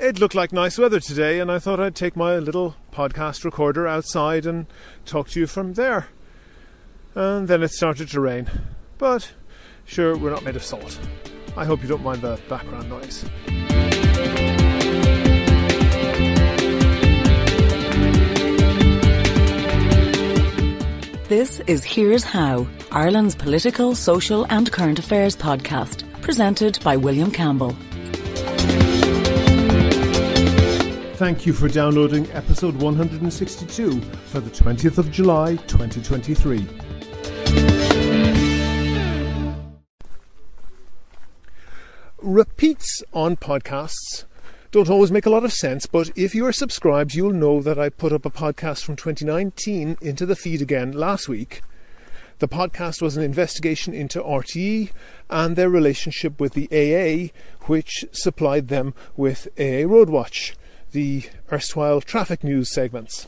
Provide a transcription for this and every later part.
It looked like nice weather today, and I thought I'd take my little podcast recorder outside and talk to you from there. And then it started to rain. But sure, we're not made of salt. I hope you don't mind the background noise. This is Here's How, Ireland's political, social and current affairs podcast, presented by William Campbell. Thank you for downloading episode 162 for the 20th of July 2023. Repeats on podcasts don't always make a lot of sense, but if you are subscribed, you'll know that I put up a podcast from 2019 into the feed again last week. The podcast was an investigation into RTE and their relationship with the AA, which supplied them with AA Roadwatch, the erstwhile traffic news segments.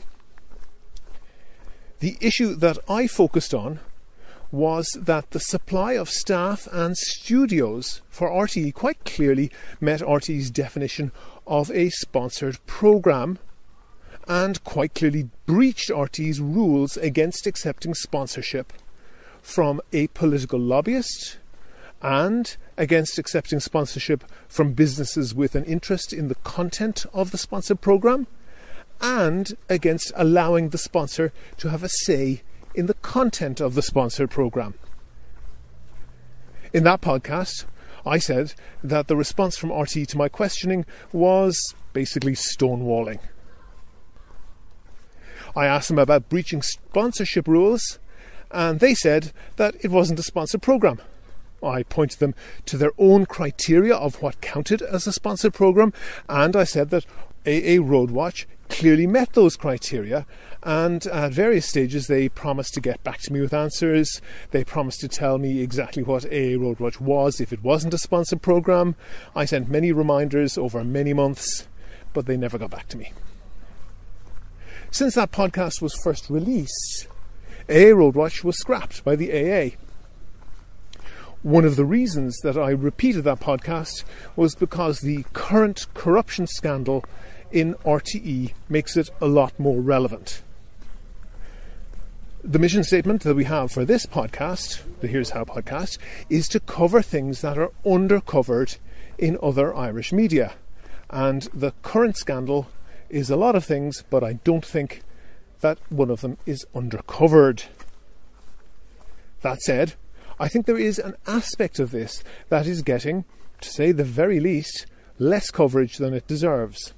The issue that I focused on was that the supply of staff and studios for RTE quite clearly met RTE's definition of a sponsored programme and quite clearly breached RTE's rules against accepting sponsorship from a political lobbyist and against accepting sponsorship from businesses with an interest in the content of the sponsored programme and against allowing the sponsor to have a say in the content of the sponsored programme. In that podcast, I said that the response from RTE to my questioning was basically stonewalling. I asked them about breaching sponsorship rules, and they said that it wasn't a sponsored programme. I pointed them to their own criteria of what counted as a sponsored programme, and I said that AA Roadwatch clearly met those criteria, and at various stages they promised to get back to me with answers. They promised to tell me exactly what AA Roadwatch was if it wasn't a sponsored programme. I sent many reminders over many months, but they never got back to me. Since that podcast was first released, AA Roadwatch was scrapped by the AA. One of the reasons that I repeated that podcast was because the current corruption scandal in RTE makes it a lot more relevant. The mission statement that we have for this podcast, the Here's How podcast, is to cover things that are undercovered in other Irish media. And the current scandal is a lot of things, but I don't think that one of them is undercovered. That said, I think there is an aspect of this that is getting, to say the very least, less coverage than it deserves.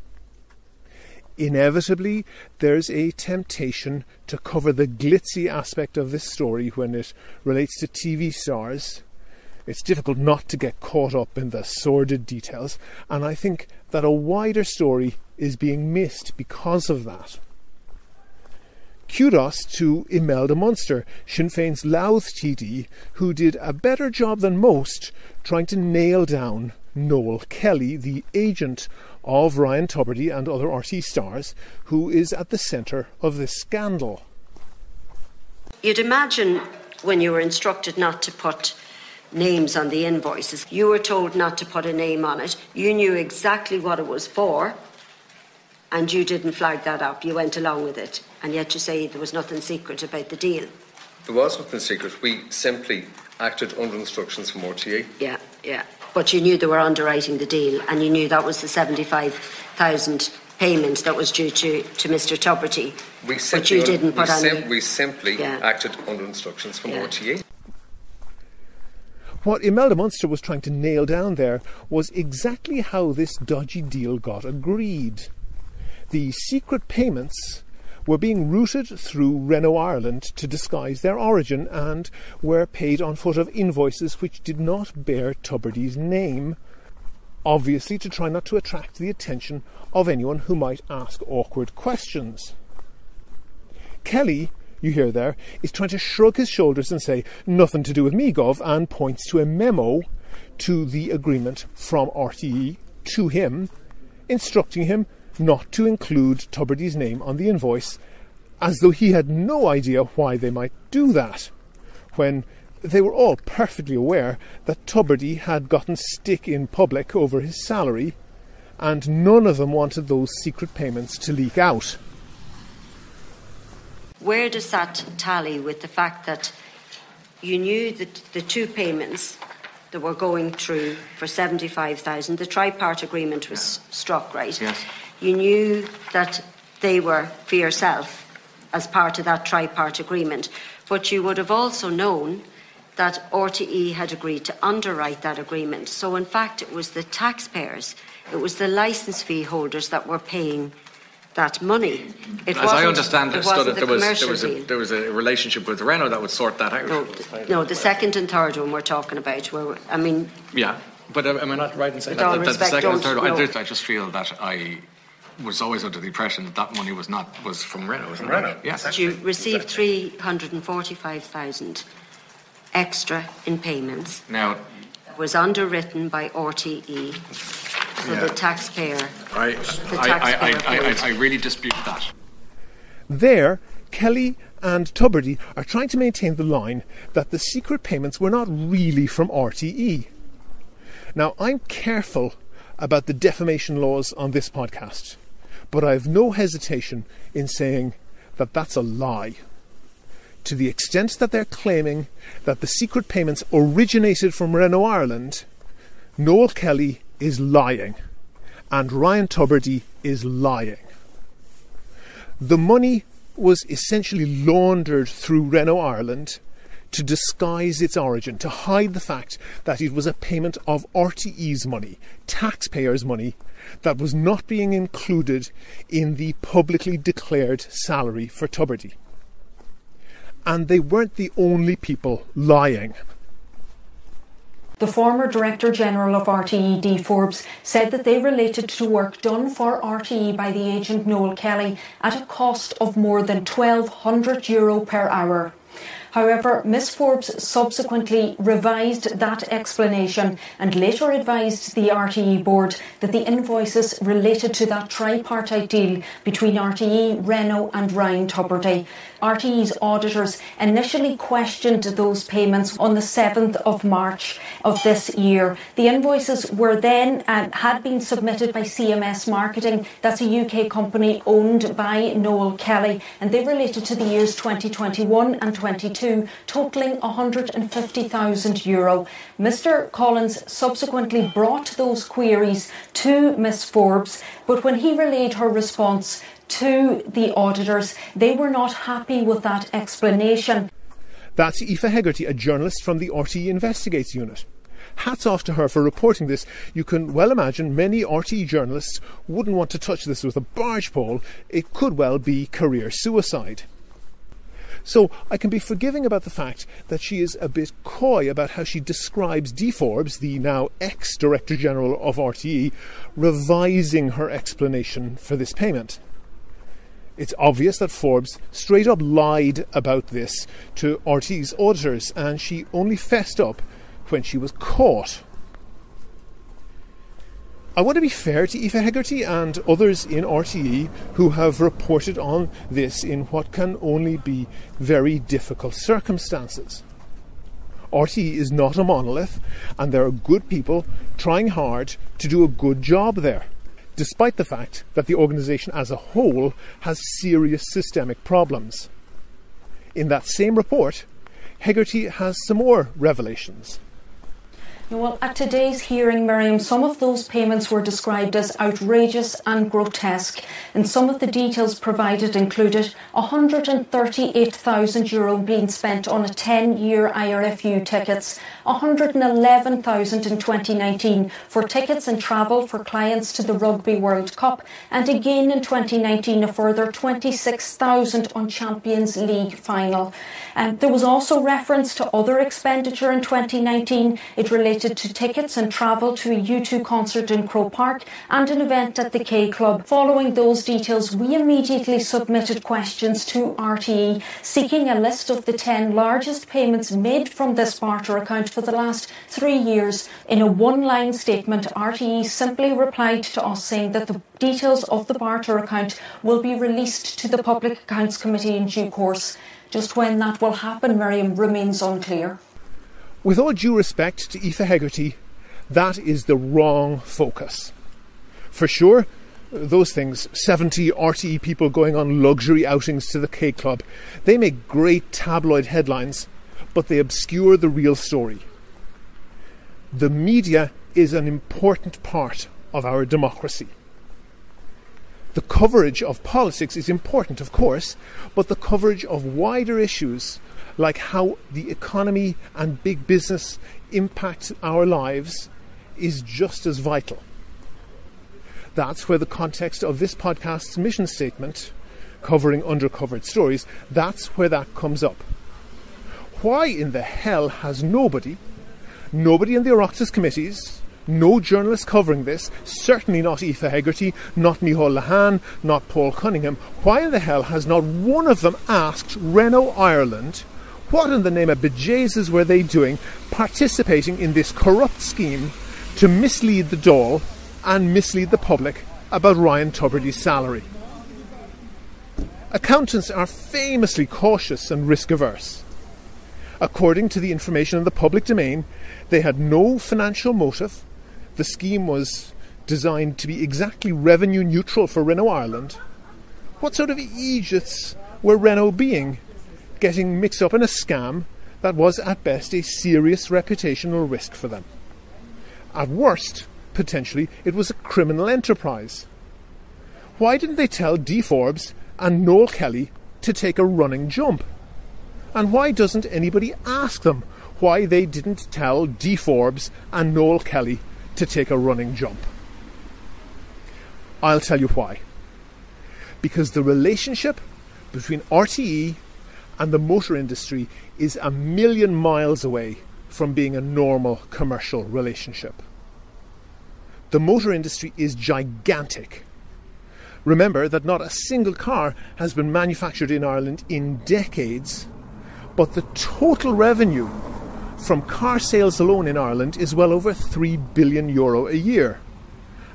Inevitably, there's a temptation to cover the glitzy aspect of this story when it relates to TV stars. It's difficult not to get caught up in the sordid details, and I think that a wider story is being missed because of that. Kudos to Imelda Munster, Sinn Féin's Louth TD, who did a better job than most trying to nail down Noel Kelly, the agent of Ryan Tubridy and other RT stars, who is at the centre of this scandal. You'd imagine when you were instructed not to put names on the invoices, you were told not to put a name on it. You knew exactly what it was for, and you didn't flag that up. You went along with it, and yet you say there was nothing secret about the deal. There was nothing secret. We simply acted under instructions from RTE. Yeah. But you knew they were underwriting the deal, and you knew that was the 75,000 payment that was due to Mr. Tubridy. But you didn't put on. We simply acted under instructions from RTE. What Imelda Munster was trying to nail down there was exactly how this dodgy deal got agreed. The secret payments were being routed through Renault Ireland to disguise their origin and were paid on foot of invoices which did not bear Tubridy's name, obviously to try not to attract the attention of anyone who might ask awkward questions. Kelly, you hear there, is trying to shrug his shoulders and say, nothing to do with me, Gov, and points to a memo to the agreement from RTE to him, instructing him not to include Tubridy's name on the invoice, as though he had no idea why they might do that, when they were all perfectly aware that Tubridy had gotten stick in public over his salary, and none of them wanted those secret payments to leak out. Where does that tally with the fact that you knew that the two payments that were going through for 75,000, the tripart agreement was struck, right? Yes. You knew that they were for yourself as part of that tripart agreement, but you would have also known that RTE had agreed to underwrite that agreement. So in fact it was the taxpayers, it was the licence fee holders that were paying that money. As I understand it, there was a relationship with Renault that would sort that out. No, the second and third one we're talking about. Yeah, but am I not right in saying that the second and third one? I just feel that I was always under the impression that that money was from Renault. From Renault, yes. You received 345,000 extra in payments. Now, was underwritten by RTE. So the taxpayer. I really dispute that. There, Kelly and Tubridy are trying to maintain the line that the secret payments were not really from RTE. Now, I'm careful about the defamation laws on this podcast, but I have no hesitation in saying that that's a lie. To the extent that they're claiming that the secret payments originated from Renault Ireland, Noel Kelly is lying, and Ryan Tubridy is lying. The money was essentially laundered through Renault Ireland to disguise its origin, to hide the fact that it was a payment of RTE's money, taxpayers' money, that was not being included in the publicly declared salary for Tubridy. And they weren't the only people lying. The former Director General of RTE, Dee Forbes, said that they related to work done for RTE by the agent Noel Kelly at a cost of more than €1,200 per hour. However, Ms Forbes subsequently revised that explanation and later advised the RTE board that the invoices related to that tripartite deal between RTE, Renault and Ryan Tubridy. RTE's auditors initially questioned those payments on the 7th of March of this year. The invoices were then had been submitted by CMS Marketing, that's a UK company owned by Noel Kelly, and they related to the years 2021 and 22, totalling €150,000. Mr Collins subsequently brought those queries to Ms Forbes, but when he relayed her response to the auditors, they were not happy with that explanation. That's Aoife Hegarty, a journalist from the RTE Investigates unit. Hats off to her for reporting this. You can well imagine many RTE journalists wouldn't want to touch this with a barge pole. It could well be career suicide. So I can be forgiving about the fact that she is a bit coy about how she describes Dee Forbes, the now ex-Director General of RTE, revising her explanation for this payment. It's obvious that Forbes straight up lied about this to RTE's auditors, and she only fessed up when she was caught. I want to be fair to Aoife Hegarty and others in RTE who have reported on this in what can only be very difficult circumstances. RTE is not a monolith, and there are good people trying hard to do a good job there, despite the fact that the organisation as a whole has serious systemic problems. In that same report, Hegarty has some more revelations. Well, at today's hearing, Miriam, some of those payments were described as outrageous and grotesque, and some of the details provided included €138,000 being spent on a 10-year IRFU tickets, €111,000 in 2019 for tickets and travel for clients to the Rugby World Cup, and again in 2019 a further €26,000 on Champions League final. There was also reference to other expenditure in 2019. It related to tickets and travel to a U2 concert in Croke Park and an event at the K Club. Following those details, we immediately submitted questions to RTE seeking a list of the 10 largest payments made from this barter account for the last 3 years. In a one-line statement, RTE simply replied to us saying that the details of the barter account will be released to the Public Accounts Committee in due course. Just when that will happen, Miriam, remains unclear. With all due respect to Aoife Hegarty, that is the wrong focus. For sure, those things, 70 RTE people going on luxury outings to the K Club, they make great tabloid headlines, but they obscure the real story. The media is an important part of our democracy. The coverage of politics is important, of course, but the coverage of wider issues like how the economy and big business impact our lives is just as vital. That's where the context of this podcast's mission statement, covering undercovered stories, that's where that comes up. Why in the hell has nobody in the Oireachtas committees, no journalist covering this, certainly not Aoife Hegarty, not Micheál Lehane, not Paul Cunningham, why in the hell has not one of them asked Renault Ireland what in the name of bejesus were they doing participating in this corrupt scheme to mislead the Dáil and mislead the public about Ryan Tubridy's salary? Accountants are famously cautious and risk-averse. According to the information in the public domain, they had no financial motive. The scheme was designed to be exactly revenue neutral for Renault Ireland. What sort of idiots were Renault being, getting mixed up in a scam that was at best a serious reputational risk for them? At worst, potentially, it was a criminal enterprise. Why didn't they tell Dee Forbes and Noel Kelly to take a running jump? And why doesn't anybody ask them why they didn't tell Dee Forbes and Noel Kelly to take a running jump? I'll tell you why. Because the relationship between RTE and the motor industry is a million miles away from being a normal commercial relationship. The motor industry is gigantic. Remember that not a single car has been manufactured in Ireland in decades, but the total revenue from car sales alone in Ireland is well over €3 billion a year.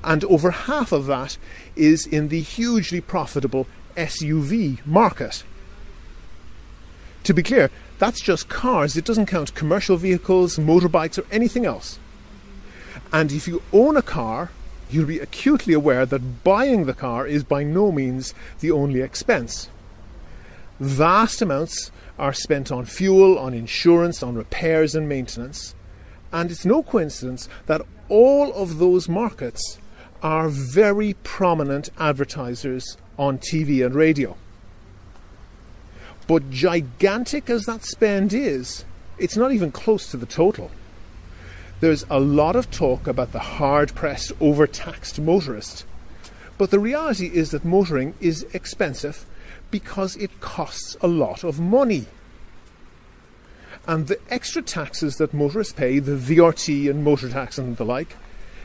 And over half of that is in the hugely profitable SUV market. To be clear, that's just cars. It doesn't count commercial vehicles, motorbikes, or anything else. And if you own a car, you'll be acutely aware that buying the car is by no means the only expense. Vast amounts are spent on fuel, on insurance, on repairs and maintenance. And it's no coincidence that all of those markets are very prominent advertisers on TV and radio. But gigantic as that spend is, it's not even close to the total. There's a lot of talk about the hard-pressed, overtaxed motorist. But the reality is that motoring is expensive because it costs a lot of money. And the extra taxes that motorists pay, the VRT and motor tax and the like,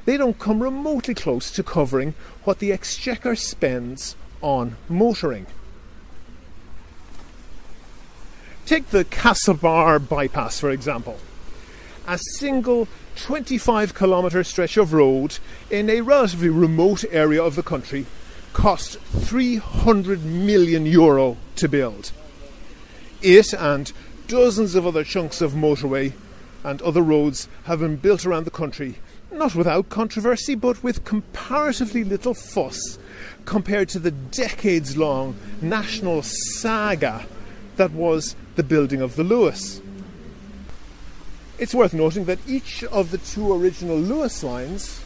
they don't come remotely close to covering what the Exchequer spends on motoring. Take the Castlebar bypass, for example. A single 25-kilometre stretch of road in a relatively remote area of the country cost €300 million to build. It and dozens of other chunks of motorway and other roads have been built around the country, not without controversy, but with comparatively little fuss compared to the decades-long national saga that was the building of the Luas. It's worth noting that each of the two original Luas lines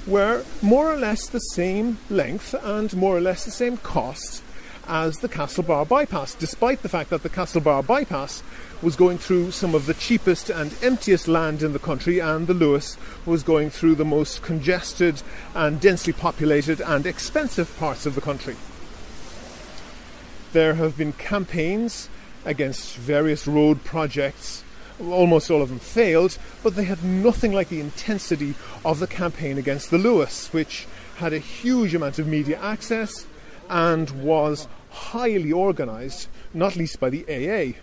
were more or less the same length and more or less the same cost as the Castlebar bypass, despite the fact that the Castlebar bypass was going through some of the cheapest and emptiest land in the country, and the Luas was going through the most congested and densely populated and expensive parts of the country. There have been campaigns against various road projects. Almost all of them failed, but they had nothing like the intensity of the campaign against the Luas, which had a huge amount of media access and was highly organised, not least by the AA.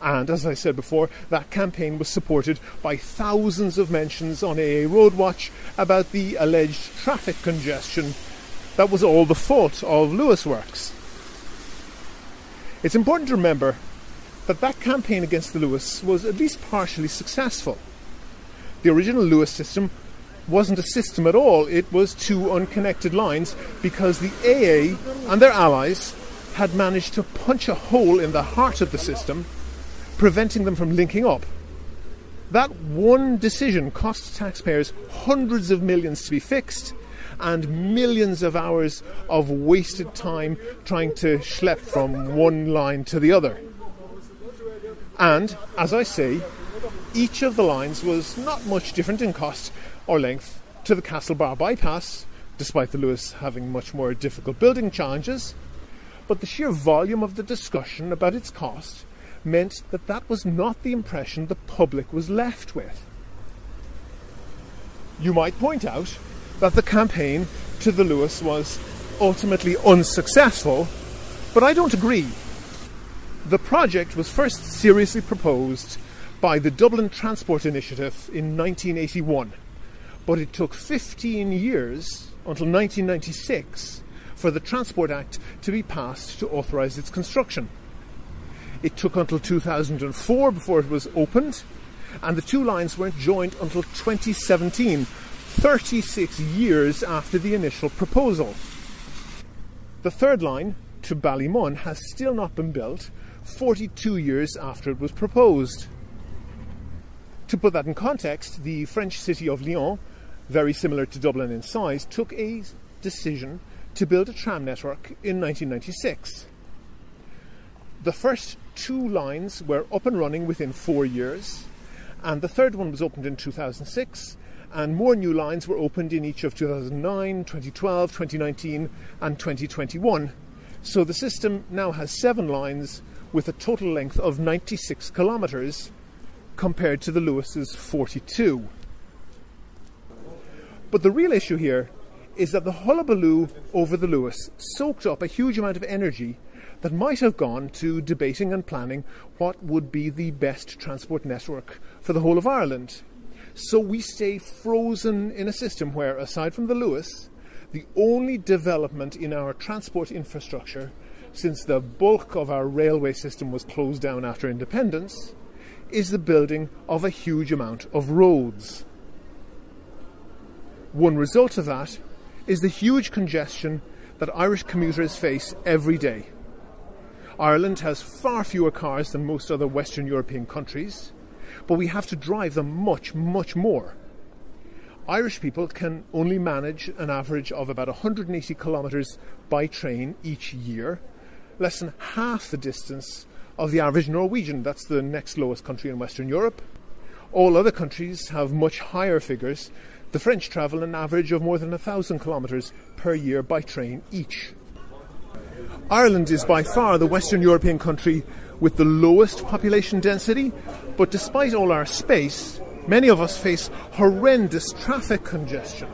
And as I said before, that campaign was supported by thousands of mentions on AA Roadwatch about the alleged traffic congestion that was all the fault of Luas Works. It's important to remember that that campaign against the Luas was at least partially successful. The original Luas system wasn't a system at all. It was two unconnected lines because the AA and their allies had managed to punch a hole in the heart of the system, preventing them from linking up. That one decision cost taxpayers hundreds of millions to be fixed and millions of hours of wasted time trying to schlep from one line to the other. And, as I say, each of the lines was not much different in cost or length to the Castlebar bypass, despite the Luas having much more difficult building challenges, but the sheer volume of the discussion about its cost meant that that was not the impression the public was left with. You might point out that the campaign to the Luas was ultimately unsuccessful, but I don't agree. The project was first seriously proposed by the Dublin Transport Initiative in 1981, but it took 15 years, until 1996, for the Transport Act to be passed to authorise its construction. It took until 2004 before it was opened, and the two lines weren't joined until 2017, 36 years after the initial proposal. The third line, to Ballymun, has still not been built, 42 years after it was proposed. To put that in context, the French city of Lyon, very similar to Dublin in size, took a decision to build a tram network in 1996. The first two lines were up and running within 4 years, and the third one was opened in 2006, and more new lines were opened in each of 2009, 2012, 2019 and 2021. So the system now has 7 lines with a total length of 96 kilometres compared to the Luas's 42. But the real issue here is that the hullabaloo over the Luas soaked up a huge amount of energy that might have gone to debating and planning what would be the best transport network for the whole of Ireland. So we stay frozen in a system where, aside from the Luas, the only development in our transport infrastructure since the bulk of our railway system was closed down after independence is the building of a huge amount of roads. One result of that is the huge congestion that Irish commuters face every day. Ireland has far fewer cars than most other Western European countries, but we have to drive them much, much more. Irish people can only manage an average of about 180 kilometres by train each year, less than half the distance of the average Norwegian. That's the next lowest country in Western Europe. All other countries have much higher figures. The French travel an average of more than 1,000 kilometres per year by train each. Ireland is by far the Western European country with the lowest population density, but despite all our space, many of us face horrendous traffic congestion.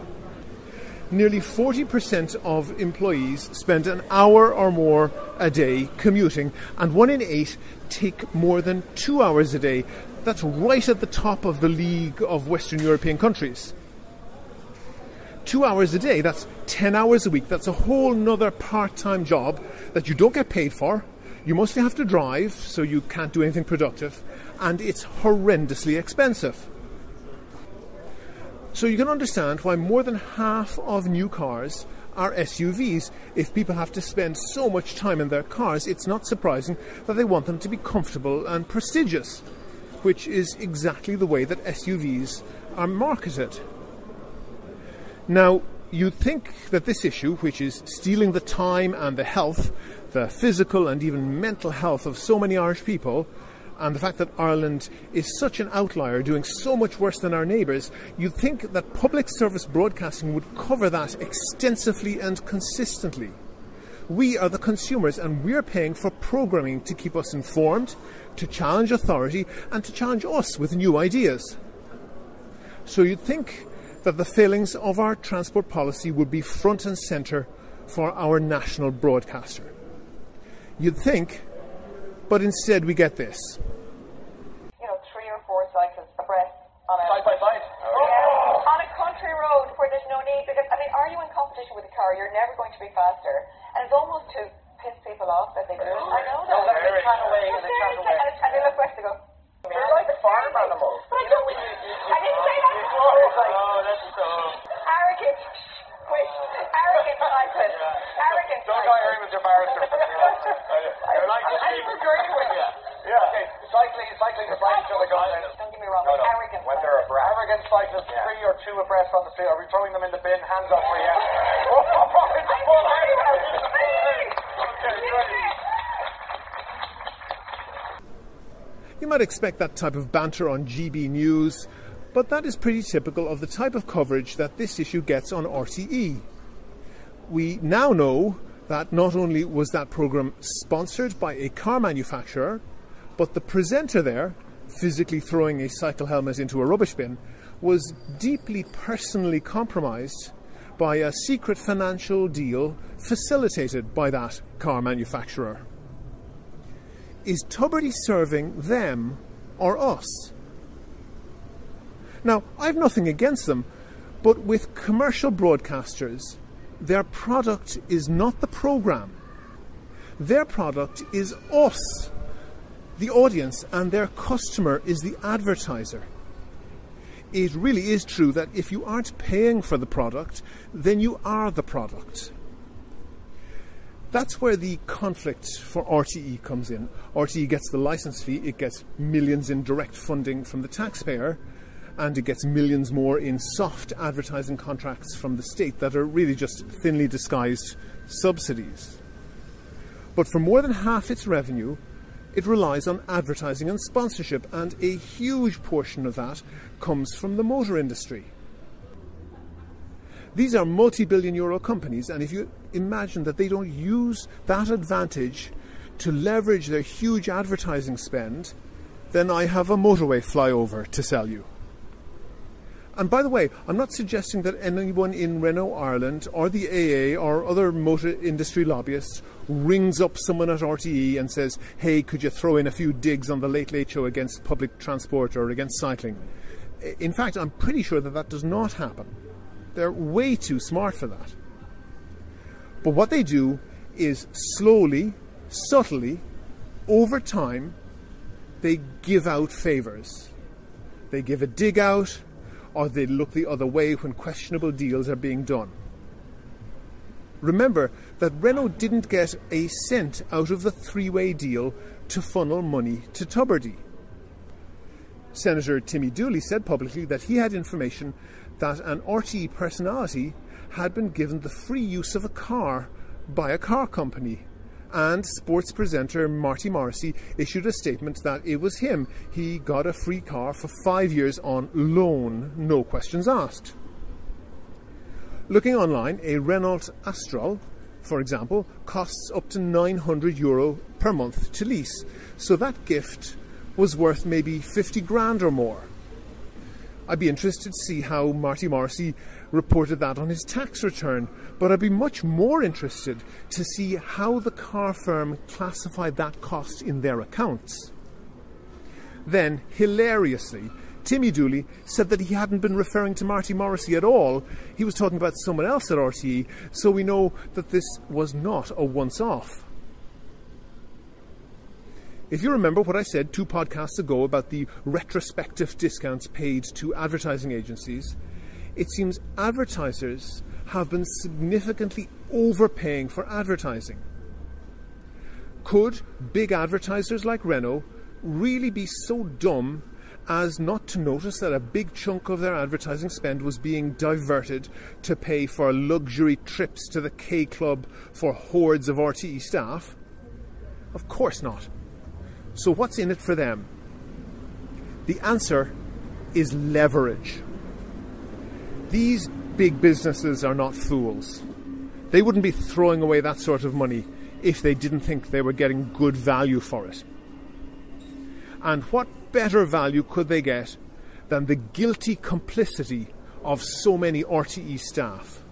Nearly 40% of employees spend an hour or more a day commuting, and 1 in 8 take more than 2 hours a day. That's right at the top of the league of Western European countries. 2 hours a day, that's 10 hours a week. That's a whole nother part-time job that you don't get paid for. You mostly have to drive, so you can't do anything productive, and it's horrendously expensive. So you can understand why more than half of new cars are SUVs. If people have to spend so much time in their cars, it's not surprising that they want them to be comfortable and prestigious, which is exactly the way that SUVs are marketed. Now, you'd think that this issue, which is stealing the time and the health, the physical and even mental health of so many Irish people, and the fact that Ireland is such an outlier, doing so much worse than our neighbours, you'd think that public service broadcasting would cover that extensively and consistently. We are the consumers, and we're paying for programming to keep us informed, to challenge authority, and to challenge us with new ideas. So you'd think that the failings of our transport policy would be front and centre for our national broadcaster. You'd think, but instead we get this. 3 or 4 cycles abreast on a side by side. On a country road where there's no need, because are you in competition with a car? You're never going to be faster, and it's almost to piss people off that they do it. I know that. They chat away and they chat away. And they look west and go, they're like farm animals. But I didn't say that. Oh, that's so hire him as your barrister. I like to see him. Yeah. Okay, cycling is cycling to each other. Don't get me wrong, arrogant. When they're arrogant cyclists, 3 or 2 abreast on the street, are we throwing them in the bin? Hands up for you. It's a full hand. Okay, ready. You might expect that type of banter on GB News, but that is pretty typical of the type of coverage that this issue gets on RTE. We now know that not only was that programme sponsored by a car manufacturer, but the presenter there, physically throwing a cycle helmet into a rubbish bin, was deeply personally compromised by a secret financial deal facilitated by that car manufacturer. Is Tubridy serving them or us? Now, I've nothing against them, but with commercial broadcasters, their product is not the programme. Their product is us, the audience, and their customer is the advertiser. It really is true that if you aren't paying for the product, then you are the product. That's where the conflict for RTE comes in. RTE gets the licence fee, it gets millions in direct funding from the taxpayer, and it gets millions more in soft advertising contracts from the state that are really just thinly disguised subsidies. But for more than half its revenue, it relies on advertising and sponsorship, and a huge portion of that comes from the motor industry. These are multi-billion euro companies, and if you imagine that they don't use that advantage to leverage their huge advertising spend, then I have a motorway flyover to sell you. And by the way, I'm not suggesting that anyone in Renault Ireland or the AA or other motor industry lobbyists rings up someone at RTE and says, hey, could you throw in a few digs on the Late Late Show against public transport or against cycling? In fact, I'm pretty sure that that does not happen. They're way too smart for that. But what they do is slowly, subtly, over time, they give out favours. They give a dig out, or they look the other way when questionable deals are being done. Remember that Renault didn't get a cent out of the three-way deal to funnel money to Tubridy. Senator Timmy Dooley said publicly that he had information that an RTE personality had been given the free use of a car by a car company, and sports presenter Marty Morrissey issued a statement that it was him. He got a free car for 5 years on loan, no questions asked. Looking online, a Renault Astral, for example, costs up to €900 per month to lease, so that gift was worth maybe 50 grand or more. I'd be interested to see how Marty Morrissey reported that on his tax return, but I'd be much more interested to see how the car firm classified that cost in their accounts. Then, hilariously, Timmy Dooley said that he hadn't been referring to Marty Morrissey at all. He was talking about someone else at RTE, so we know that this was not a once-off. If you remember what I said 2 podcasts ago about the retrospective discounts paid to advertising agencies, it seems advertisers have been significantly overpaying for advertising. Could big advertisers like Renault really be so dumb as not to notice that a big chunk of their advertising spend was being diverted to pay for luxury trips to the K Club for hordes of RTE staff? Of course not. So what's in it for them? The answer is leverage. These big businesses are not fools. They wouldn't be throwing away that sort of money if they didn't think they were getting good value for it. And what better value could they get than the guilty complicity of so many RTE staff?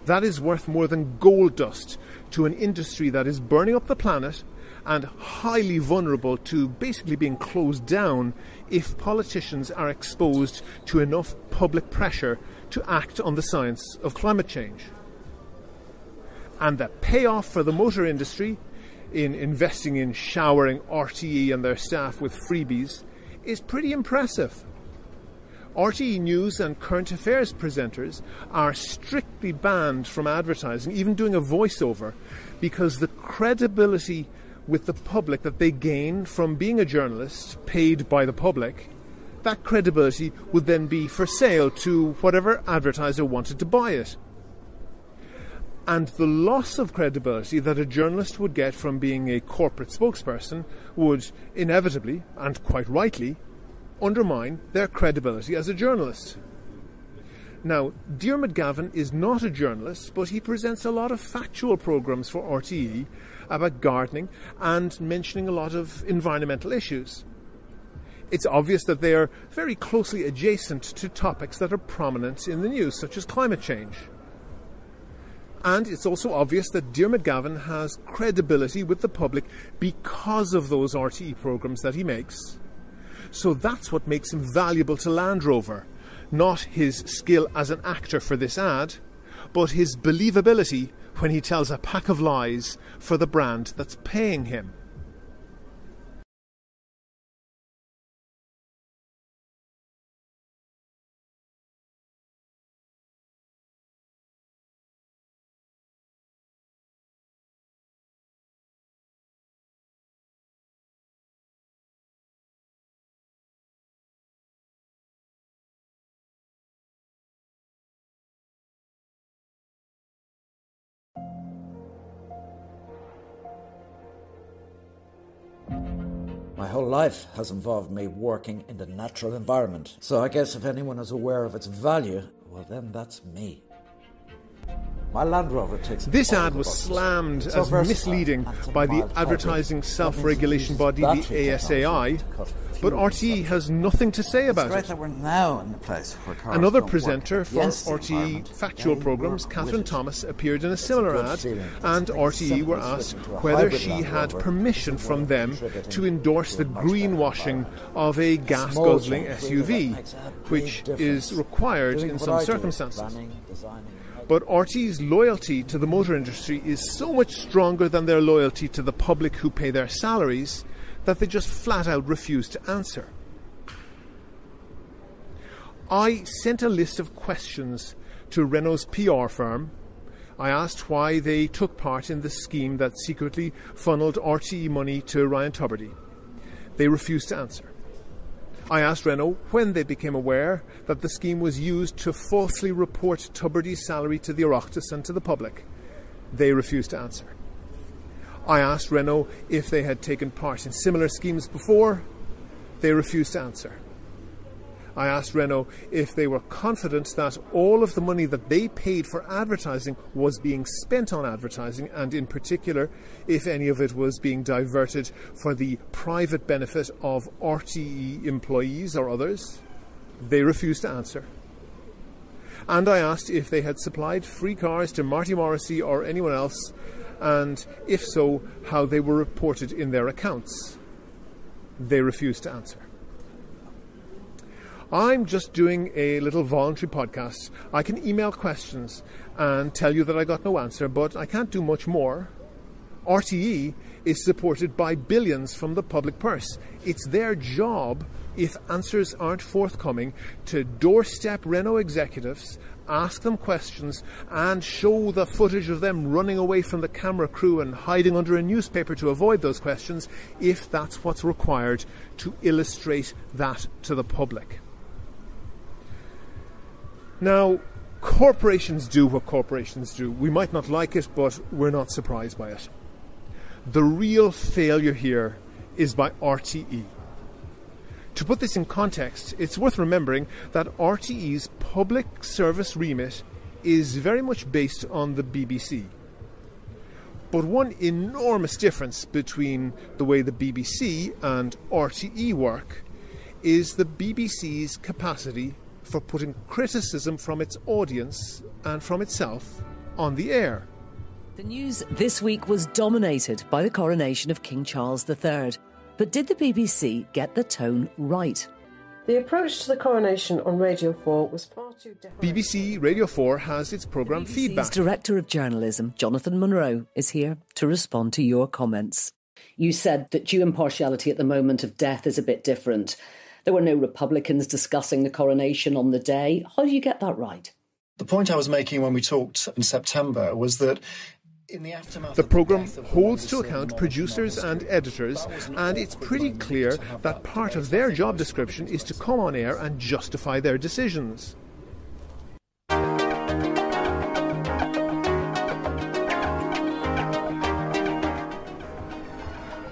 That is worth more than gold dust to an industry that is burning up the planet and highly vulnerable to basically being closed down if politicians are exposed to enough public pressure to act on the science of climate change. And the payoff for the motor industry in investing in showering RTE and their staff with freebies is pretty impressive. RTE News and current affairs presenters are strictly banned from advertising, even doing a voiceover, because the credibility with the public that they gain from being a journalist paid by the public, that credibility would then be for sale to whatever advertiser wanted to buy it. And the loss of credibility that a journalist would get from being a corporate spokesperson would inevitably, and quite rightly, undermine their credibility as a journalist. Now, Diarmuid Gavin is not a journalist, but he presents a lot of factual programmes for RTE about gardening and mentioning a lot of environmental issues. It's obvious that they are very closely adjacent to topics that are prominent in the news, such as climate change. And it's also obvious that Diarmuid Gavin has credibility with the public because of those RTE programmes that he makes. So that's what makes him valuable to Land Rover. Not his skill as an actor for this ad, but his believability when he tells a pack of lies for the brand that's paying him. My whole life has involved me working in the natural environment. So I guess if anyone is aware of its value, well then that's me. My Land Rover takes... This ad was slammed as misleading by the advertising self-regulation body, the ASAI, but RTE has nothing to say about it. It's great that we're now in the place where cars Another don't presenter work. for Yes, RTE factual programmes, Catherine Thomas, appeared in a similar ad, and RTE were asked whether she had permission from them to endorse the greenwashing of a gas-guzzling SUV, which is required in some circumstances. But RTE's loyalty to the motor industry is so much stronger than their loyalty to the public who pay their salaries that they just flat out refuse to answer. I sent a list of questions to Renault's PR firm. I asked why they took part in the scheme that secretly funneled RTE money to Ryan Tubridy. They refused to answer. I asked Renault when they became aware that the scheme was used to falsely report Tubridy's salary to the Oireachtas and to the public. They refused to answer. I asked Renault if they had taken part in similar schemes before. They refused to answer. I asked Renault if they were confident that all of the money that they paid for advertising was being spent on advertising, and in particular, if any of it was being diverted for the private benefit of RTE employees or others. They refused to answer. And I asked if they had supplied free cars to Marty Morrissey or anyone else, and if so, how they were reported in their accounts. They refused to answer. I'm just doing a little voluntary podcast. I can email questions and tell you that I got no answer, but I can't do much more. RTE is supported by billions from the public purse. It's their job, if answers aren't forthcoming, to doorstep Renault executives, ask them questions, and show the footage of them running away from the camera crew and hiding under a newspaper to avoid those questions, if that's what's required to illustrate that to the public. Now, corporations do what corporations do. We might not like it, but we're not surprised by it. The real failure here is by RTE. To put this in context, it's worth remembering that RTE's public service remit is very much based on the BBC. But one enormous difference between the way the BBC and RTE work is the BBC's capacity for putting criticism from its audience and from itself on the air. The news this week was dominated by the coronation of King Charles III. But did the BBC get the tone right? The approach to the coronation on Radio 4 was far too different. BBC Radio 4 has its programme Feedback. Director of Journalism, Jonathan Munro, is here to respond to your comments. You said that due impartiality at the moment of death is a bit different. There were no Republicans discussing the coronation on the day. How do you get that right? The point I was making when we talked in September was that in the aftermath the programme holds to account producers and editors, and it's pretty clear that part of their job description is to come on air and justify their decisions.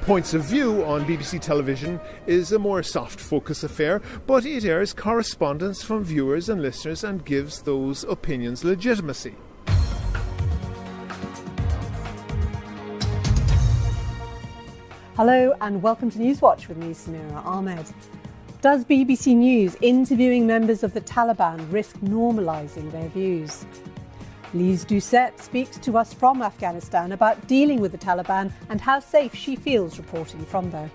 Points of View on BBC Television is a more soft focus affair, but it airs correspondence from viewers and listeners and gives those opinions legitimacy. Hello and welcome to Newswatch with me, Samira Ahmed. Does BBC News interviewing members of the Taliban risk normalising their views? Lise Doucette speaks to us from Afghanistan about dealing with the Taliban and how safe she feels reporting from there.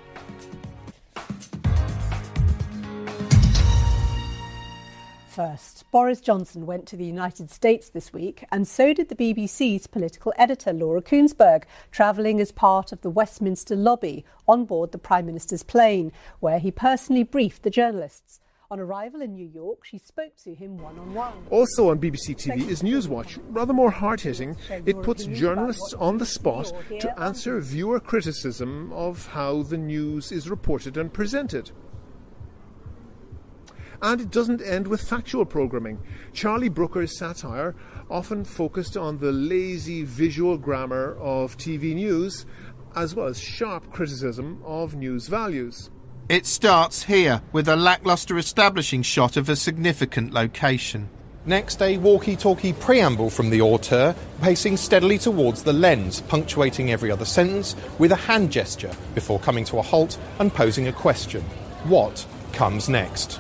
First, Boris Johnson went to the United States this week, and so did the BBC's political editor Laura Kuenssberg, travelling as part of the Westminster lobby on board the Prime Minister's plane, where he personally briefed the journalists. On arrival in New York, she spoke to him one-on-one. Also on BBC TV is Newswatch, rather more hard-hitting. It puts journalists on the spot to answer viewer criticism of how the news is reported and presented. And it doesn't end with factual programming. Charlie Brooker's satire often focused on the lazy visual grammar of TV news, as well as sharp criticism of news values. It starts here, with a lacklustre establishing shot of a significant location. Next, a walkie-talkie preamble from the auteur, pacing steadily towards the lens, punctuating every other sentence with a hand gesture before coming to a halt and posing a question. What comes next?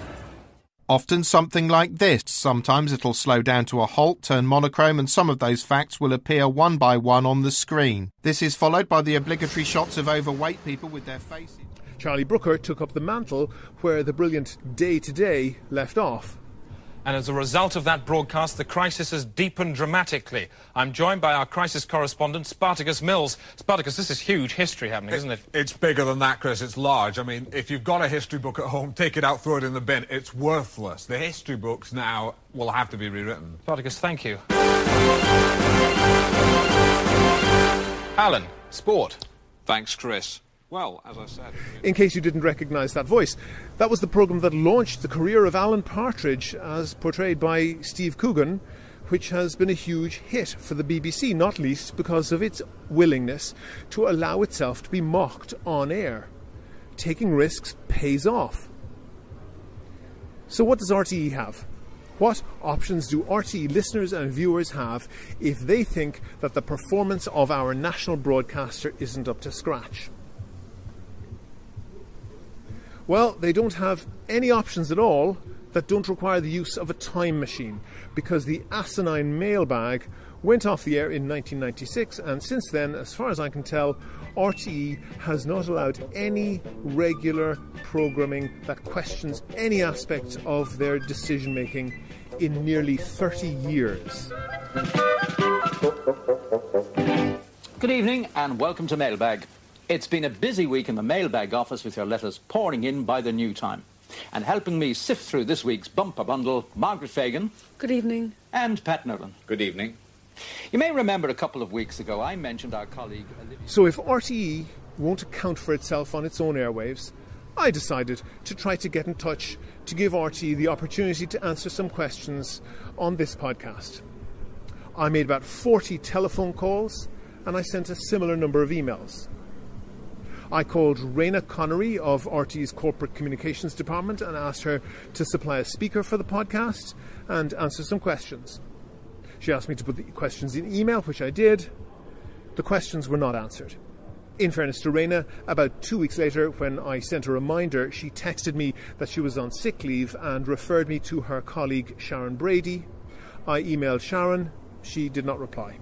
Often something like this. Sometimes it'll slow down to a halt, turn monochrome, and some of those facts will appear one by one on the screen. This is followed by the obligatory shots of overweight people with their faces. Charlie Brooker took up the mantle where the brilliant Day Today left off. And as a result of that broadcast, the crisis has deepened dramatically. I'm joined by our crisis correspondent, Spartacus Mills. Spartacus, this is huge history happening, isn't it? It's bigger than that, Chris. It's large. I mean, if you've got a history book at home, take it out, throw it in the bin. It's worthless. The history books now will have to be rewritten. Spartacus, thank you. Alan, sport. Thanks, Chris. Well, as I said... In case you didn't recognise that voice, that was the programme that launched the career of Alan Partridge as portrayed by Steve Coogan, which has been a huge hit for the BBC, not least because of its willingness to allow itself to be mocked on air. Taking risks pays off. So what does RTE have? What options do RTE listeners and viewers have if they think that the performance of our national broadcaster isn't up to scratch? Well, they don't have any options at all that don't require the use of a time machine, because the asinine mailbag went off the air in 1996, and since then, as far as I can tell, RTE has not allowed any regular programming that questions any aspect of their decision-making in nearly 30 years. Good evening and welcome to Mailbag. It's been a busy week in the mailbag office with your letters pouring in by the new time. And helping me sift through this week's bumper bundle, Margaret Fagan. Good evening. And Pat Nolan. Good evening. You may remember a couple of weeks ago I mentioned our colleague Olivia... So if RTE won't account for itself on its own airwaves, I decided to try to get in touch to give RTE the opportunity to answer some questions on this podcast. I made about 40 telephone calls and I sent a similar number of emails. I called Raina Connery of RT's Corporate Communications Department and asked her to supply a speaker for the podcast and answer some questions. She asked me to put the questions in email, which I did. The questions were not answered. In fairness to Raina, about 2 weeks later, when I sent a reminder, she texted me that she was on sick leave and referred me to her colleague Sharon Brady. I emailed Sharon. She did not reply.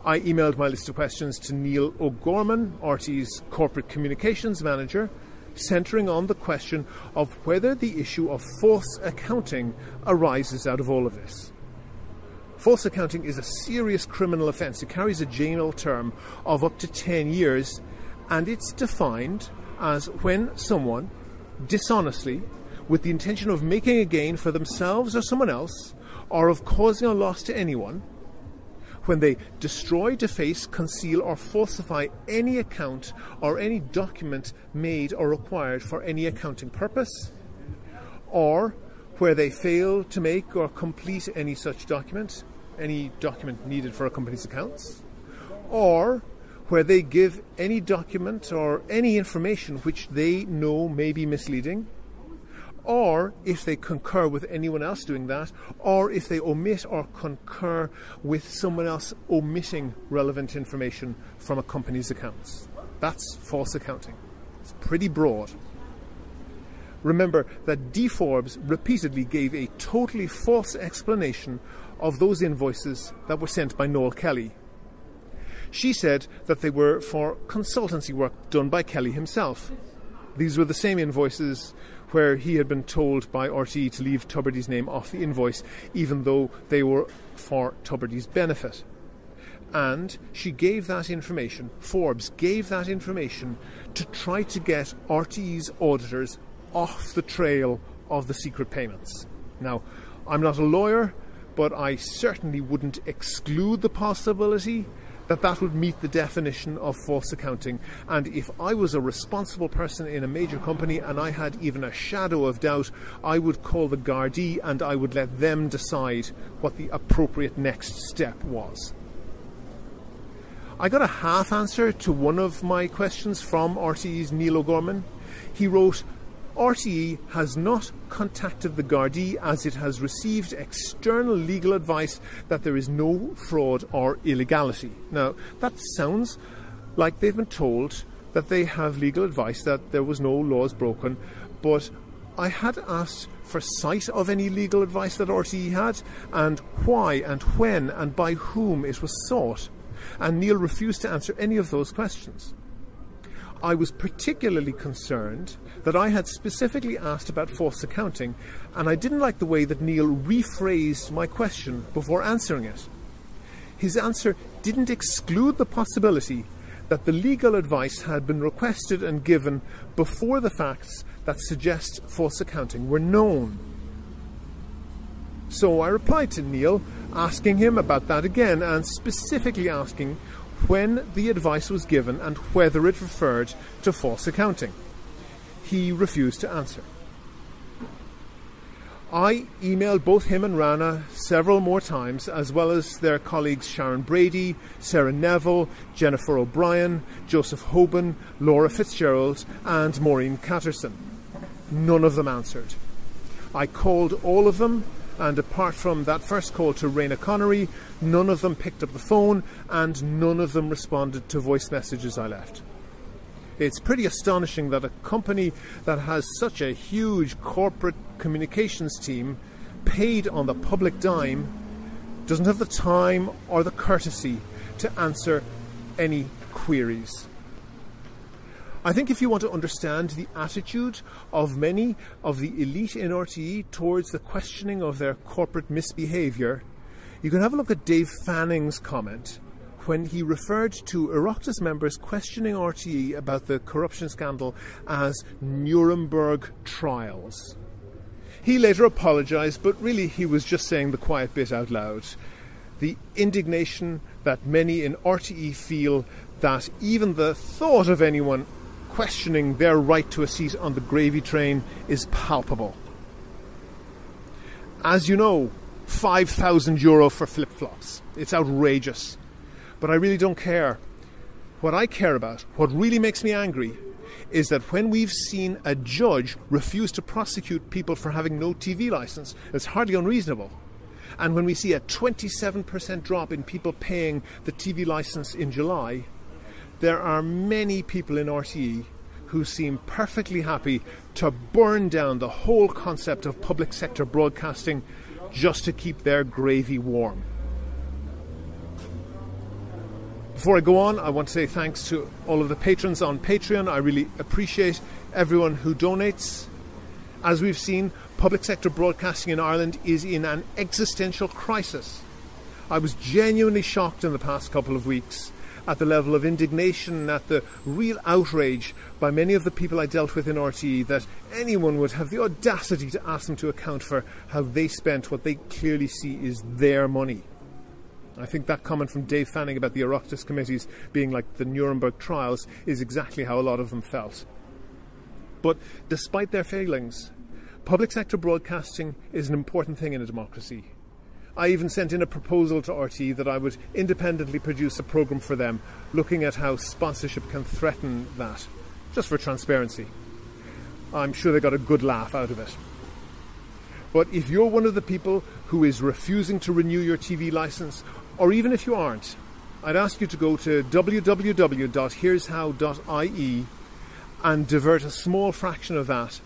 I emailed my list of questions to Neil O'Gorman, RT's Corporate Communications Manager, centering on the question of whether the issue of false accounting arises out of all of this. False accounting is a serious criminal offence. It carries a jail term of up to 10 years, and it's defined as when someone dishonestly, with the intention of making a gain for themselves or someone else, or of causing a loss to anyone, when they destroy, deface, conceal or falsify any account or any document made or required for any accounting purpose, or where they fail to make or complete any such document, any document needed for a company's accounts, or where they give any document or any information which they know may be misleading, or if they concur with anyone else doing that, or if they omit or concur with someone else omitting relevant information from a company's accounts. That's false accounting. It's pretty broad. Remember that D. Forbes repeatedly gave a totally false explanation of those invoices that were sent by Noel Kelly. She said that they were for consultancy work done by Kelly himself. These were the same invoices where he had been told by RTE to leave Tubridy's name off the invoice, even though they were for Tubridy's benefit. And she gave that information, Forbes gave that information, to try to get RTE's auditors off the trail of the secret payments. Now, I'm not a lawyer, but I certainly wouldn't exclude the possibility that that would meet the definition of false accounting. And if I was a responsible person in a major company and I had even a shadow of doubt, I would call the Gardaí and I would let them decide what the appropriate next step was. I got a half answer to one of my questions from RTE's Neil O'Gorman. He wrote, RTE has not contacted the Gardaí as it has received external legal advice that there is no fraud or illegality. Now, that sounds like they've been told that they have legal advice that there was no laws broken, but I had asked for sight of any legal advice that RTE had, and why and when and by whom it was sought, and Neil refused to answer any of those questions. I was particularly concerned that I had specifically asked about false accounting, and I didn't like the way that Neil rephrased my question before answering it. His answer didn't exclude the possibility that the legal advice had been requested and given before the facts that suggest false accounting were known. So I replied to Neil, asking him about that again, and specifically asking when the advice was given and whether it referred to false accounting. He refused to answer. I emailed both him and Rana several more times, as well as their colleagues Sharon Brady, Sarah Neville, Jennifer O'Brien, Joseph Hoban, Laura Fitzgerald and Maureen Catterson. None of them answered. I called all of them, and apart from that first call to Raina Connery, none of them picked up the phone and none of them responded to voice messages I left. It's pretty astonishing that a company that has such a huge corporate communications team paid on the public dime doesn't have the time or the courtesy to answer any queries. I think if you want to understand the attitude of many of the elite in RTE towards the questioning of their corporate misbehaviour, you can have a look at Dave Fanning's comment when he referred to Oireachtas members questioning RTE about the corruption scandal as Nuremberg trials. He later apologised, but really he was just saying the quiet bit out loud. The indignation that many in RTE feel that even the thought of anyone questioning their right to a seat on the gravy train is palpable. As you know, €5,000 for flip-flops. It's outrageous. But I really don't care. What I care about, what really makes me angry, is that when we've seen a judge refuse to prosecute people for having no TV licence, it's hardly unreasonable. And when we see a 27% drop in people paying the TV licence in July, there are many people in RTE who seem perfectly happy to burn down the whole concept of public sector broadcasting just to keep their gravy warm. Before I go on, I want to say thanks to all of the patrons on Patreon. I really appreciate everyone who donates. As we've seen, public sector broadcasting in Ireland is in an existential crisis. I was genuinely shocked in the past couple of weeks at the level of indignation, at the real outrage by many of the people I dealt with in RTE that anyone would have the audacity to ask them to account for how they spent what they clearly see is their money. I think that comment from Dave Fanning about the Oireachtas committees being like the Nuremberg trials is exactly how a lot of them felt. But despite their failings, public sector broadcasting is an important thing in a democracy. I even sent in a proposal to RTE that I would independently produce a programme for them looking at how sponsorship can threaten that, just for transparency. I'm sure they got a good laugh out of it. But if you're one of the people who is refusing to renew your TV licence, or even if you aren't, I'd ask you to go to www.hereshow.ie and divert a small fraction of that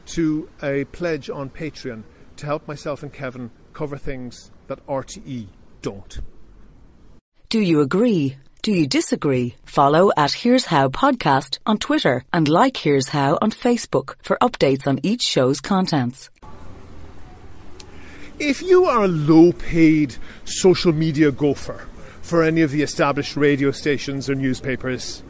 to a pledge on Patreon to help myself and Kevin cover things that RTE don't. Do you agree? Do you disagree? Follow at Here's How Podcast on Twitter and like Here's How on Facebook for updates on each show's contents. If you are a low-paid social media gopher for any of the established radio stations or newspapers,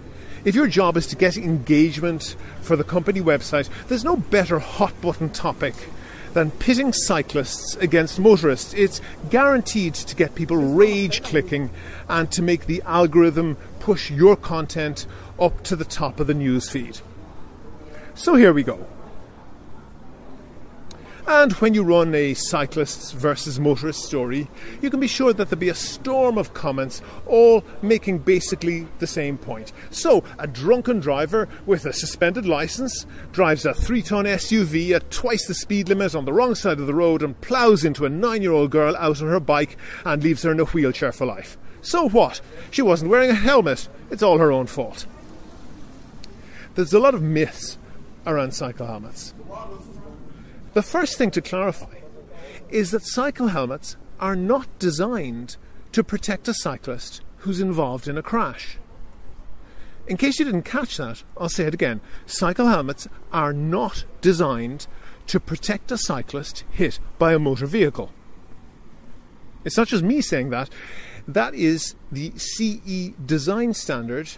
if your job is to get engagement for the company website, there's no better hot-button topic than pitting cyclists against motorists. It's guaranteed to get people rage-clicking and to make the algorithm push your content up to the top of the news feed. So here we go. And when you run a cyclists versus motorists story, you can be sure that there'll be a storm of comments, all making basically the same point. So, a drunken driver with a suspended licence drives a 3-ton SUV at twice the speed limit on the wrong side of the road and ploughs into a 9-year-old girl out on her bike and leaves her in a wheelchair for life. So what? She wasn't wearing a helmet. It's all her own fault. There's a lot of myths around cycle helmets. The first thing to clarify is that cycle helmets are not designed to protect a cyclist who's involved in a crash. In case you didn't catch that, I'll say it again. Cycle helmets are not designed to protect a cyclist hit by a motor vehicle. It's not just me saying that. That is the CE design standard,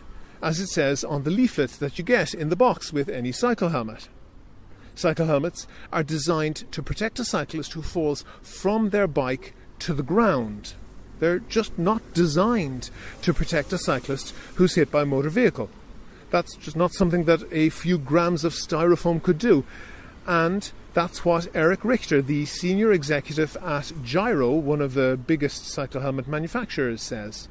as it says on the leaflet that you get in the box with any cycle helmet. Cycle helmets are designed to protect a cyclist who falls from their bike to the ground. They're just not designed to protect a cyclist who's hit by a motor vehicle. That's just not something that a few grams of styrofoam could do. And that's what Eric Richter, the senior executive at Gyro, one of the biggest cycle helmet manufacturers, says.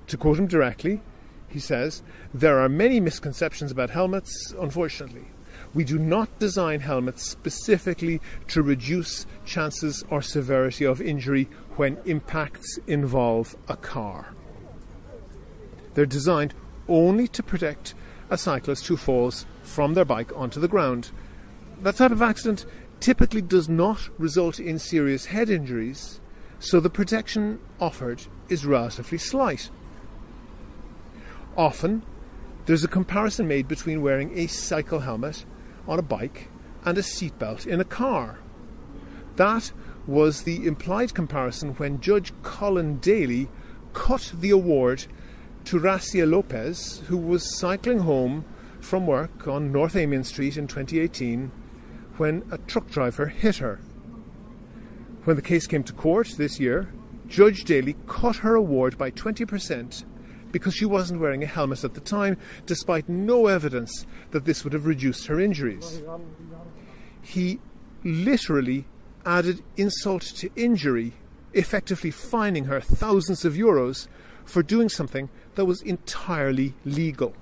To quote him directly, he says, "There are many misconceptions about helmets, unfortunately. We do not design helmets specifically to reduce chances or severity of injury when impacts involve a car. They're designed only to protect a cyclist who falls from their bike onto the ground. That type of accident typically does not result in serious head injuries, so the protection offered is relatively slight. Often, there's a comparison made between wearing a cycle helmet on a bike and a seatbelt in a car. That was the implied comparison when Judge Colin Daly cut the award to Racia Lopez, who was cycling home from work on North Amiens Street in 2018 when a truck driver hit her. When the case came to court this year, Judge Daly cut her award by 20% because she wasn't wearing a helmet at the time, despite no evidence that this would have reduced her injuries. He literally added insult to injury, effectively fining her thousands of euros for doing something that was entirely legal.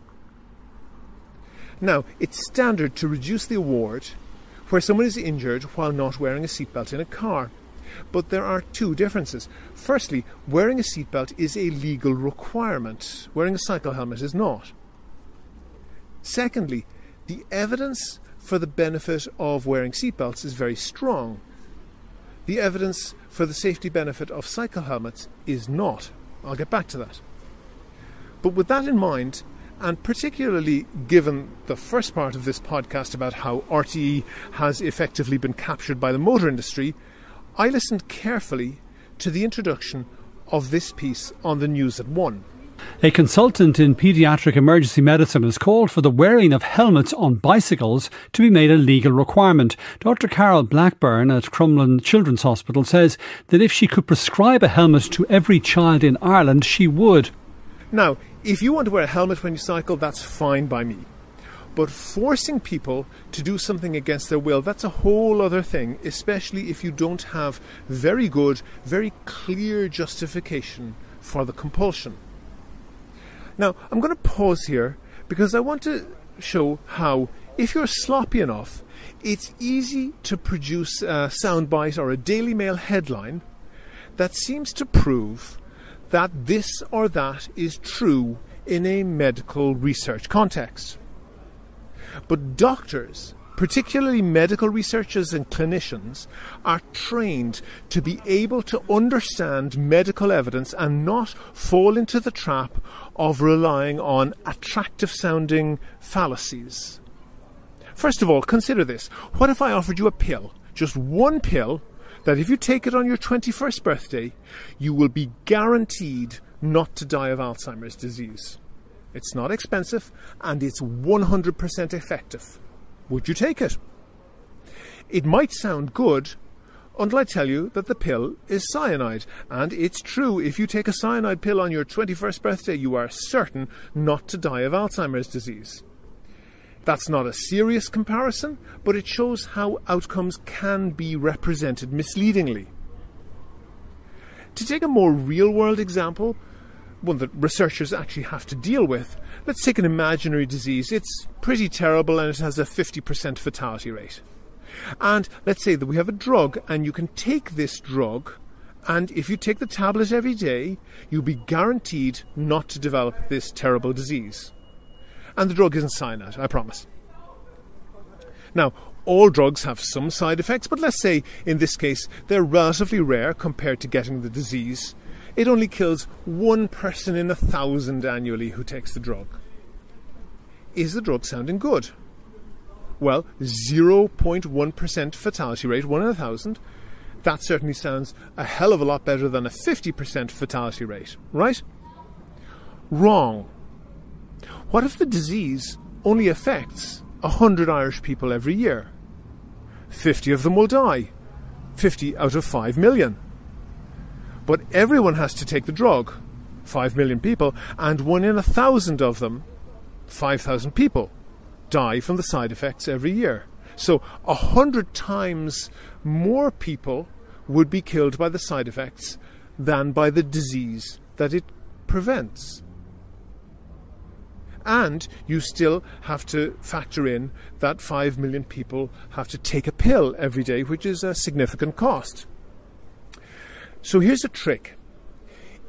Now, it's standard to reduce the award where someone is injured while not wearing a seatbelt in a car. But there are two differences. Firstly, wearing a seatbelt is a legal requirement. Wearing a cycle helmet is not. Secondly, the evidence for the benefit of wearing seatbelts is very strong. The evidence for the safety benefit of cycle helmets is not. I'll get back to that. But with that in mind, and particularly given the first part of this podcast about how RTE has effectively been captured by the motor industry, I listened carefully to the introduction of this piece on the News at 1. A consultant in paediatric emergency medicine has called for the wearing of helmets on bicycles to be made a legal requirement. Dr. Carol Blackburn at Crumlin Children's Hospital says that if she could prescribe a helmet to every child in Ireland, she would. Now, if you want to wear a helmet when you cycle, that's fine by me. But forcing people to do something against their will, that's a whole other thing, especially if you don't have very good, very clear justification for the compulsion. Now, I'm going to pause here because I want to show how, if you're sloppy enough, it's easy to produce a soundbite or a Daily Mail headline that seems to prove that this or that is true in a medical research context. But doctors, particularly medical researchers and clinicians, are trained to be able to understand medical evidence and not fall into the trap of relying on attractive-sounding fallacies. First of all, consider this. What if I offered you a pill, just one pill, that if you take it on your 21st birthday, you will be guaranteed not to die of Alzheimer's disease? It's not expensive and it's 100% effective. Would you take it? It might sound good until I tell you that the pill is cyanide. And it's true, if you take a cyanide pill on your 21st birthday, you are certain not to die of Alzheimer's disease. That's not a serious comparison, but it shows how outcomes can be represented misleadingly. To take a more real-world example, one that researchers actually have to deal with, let's take an imaginary disease. It's pretty terrible and it has a 50% fatality rate. And let's say that we have a drug, and you can take this drug, and if you take the tablet every day, you'll be guaranteed not to develop this terrible disease. And the drug isn't cyanide, I promise. Now, all drugs have some side effects, but let's say in this case they're relatively rare compared to getting the disease. It only kills 1 person in 1,000 annually who takes the drug. Is the drug sounding good? Well, 0.1% fatality rate, 1 in 1,000. That certainly sounds a hell of a lot better than a 50% fatality rate, right? Wrong. What if the disease only affects 100 Irish people every year? 50 of them will die. 50 out of 5 million. But everyone has to take the drug, 5 million people, and 1 in 1,000 of them, 5,000 people, die from the side effects every year. So 100 times more people would be killed by the side effects than by the disease that it prevents. And you still have to factor in that 5 million people have to take a pill every day, which is a significant cost. So here's a trick.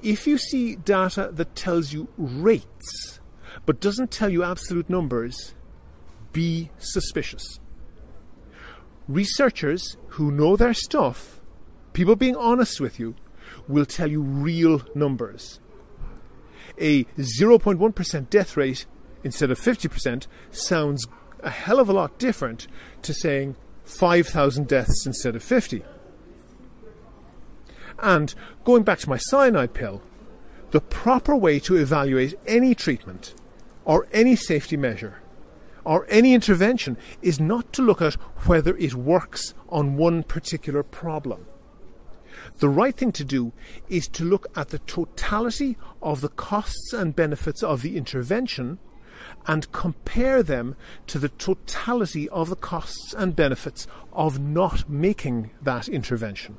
If you see data that tells you rates, but doesn't tell you absolute numbers, be suspicious. Researchers who know their stuff, people being honest with you, will tell you real numbers. A 0.1% death rate instead of 50% sounds a hell of a lot different to saying 5,000 deaths instead of 50. And going back to my cyanide pill, the proper way to evaluate any treatment or any safety measure or any intervention is not to look at whether it works on one particular problem. The right thing to do is to look at the totality of the costs and benefits of the intervention and compare them to the totality of the costs and benefits of not making that intervention.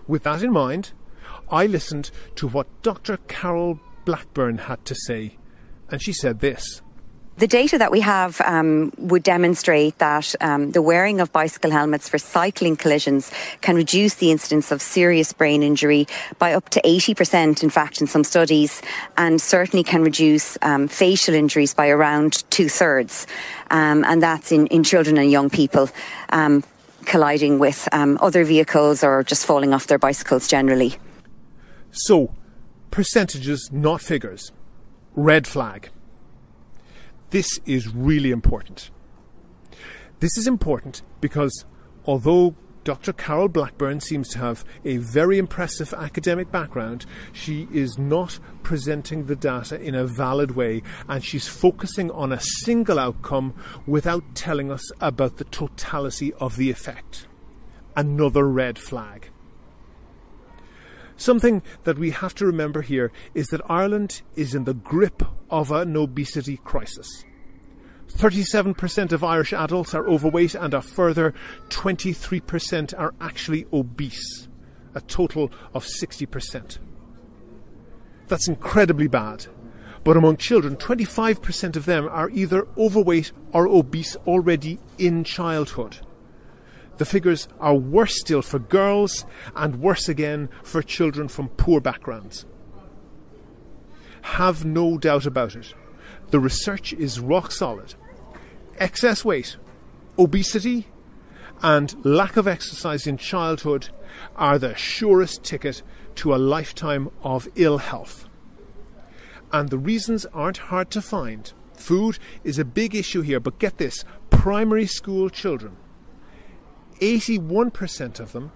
With that in mind, I listened to what Dr. Carol Blackburn had to say, and she said this. The data that we have would demonstrate that the wearing of bicycle helmets for cycling collisions can reduce the incidence of serious brain injury by up to 80%, in fact, in some studies, and certainly can reduce facial injuries by around 2/3. And that's in children and young people colliding with other vehicles or just falling off their bicycles generally. So, percentages, not figures. Red flag. This is really important. This is important because although Dr. Carol Blackburn seems to have a very impressive academic background. She is not presenting the data in a valid way, and she's focusing on a single outcome without telling us about the totality of the effect. Another red flag. Something that we have to remember here is that Ireland is in the grip of an obesity crisis. 37% of Irish adults are overweight and a further 23% are actually obese, a total of 60%. That's incredibly bad. But among children, 25% of them are either overweight or obese already in childhood. The figures are worse still for girls and worse again for children from poor backgrounds. Have no doubt about it. The research is rock solid. Excess weight, obesity, and lack of exercise in childhood are the surest ticket to a lifetime of ill health. And the reasons aren't hard to find. Food is a big issue here, but get this, primary school children, 81% of them